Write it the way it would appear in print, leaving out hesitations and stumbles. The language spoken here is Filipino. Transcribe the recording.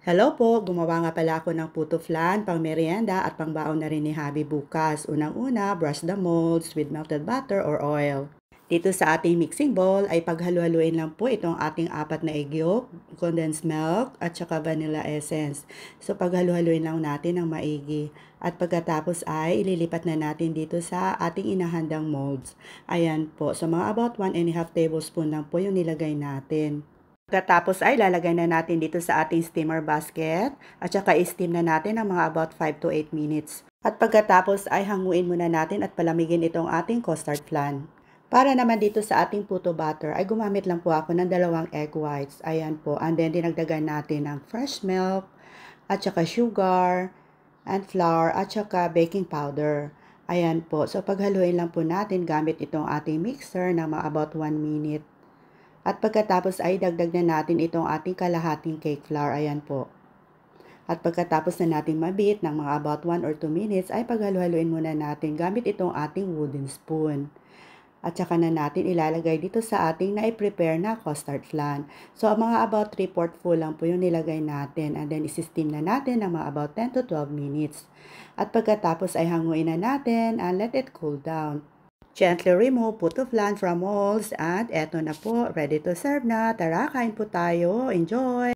Hello po, gumawa nga pala ako ng puto flan, pang merienda at pangbaon na rin ni Habi bukas. Unang-una, brush the molds with melted butter or oil. Dito sa ating mixing bowl ay paghalu-haluin lang po itong ating 4 na egg yolk, condensed milk at saka vanilla essence. So paghalu-haluin lang natin ng maigi. At pagkatapos ay ililipat na natin dito sa ating inahandang molds. Ayan po, so mga about 1½ tablespoon lang po yung nilagay natin. Pagkatapos ay lalagay na natin dito sa ating steamer basket at saka i-steam na natin ng mga about 5 to 8 minutes. At pagkatapos ay hanguin muna natin at palamigin itong ating custard flan. Para naman dito sa ating puto butter ay gumamit lang po ako ng 2 egg whites. Ayan po. And then dinagdagan natin ng fresh milk at saka sugar and flour at saka baking powder. Ayan po. So paghaluin lang po natin gamit itong ating mixer na mga about 1 minute. At pagkatapos ay dagdag na natin itong ating kalahating cake flour. Ayan po. At pagkatapos na natin mabit ng mga about 1 or 2 minutes ay paghalu-haluin muna natin gamit itong ating wooden spoon. At saka na natin ilalagay dito sa ating na-prepare na custard flan. So mga about 3/4 full lang po yung nilagay natin. And then isi-steam na natin ng mga about 10 to 12 minutes. At pagkatapos ay hanguin na natin and let it cool down. Gently remove puto flan from molds at eto na po, ready to serve na. Tara, kain po tayo. Enjoy!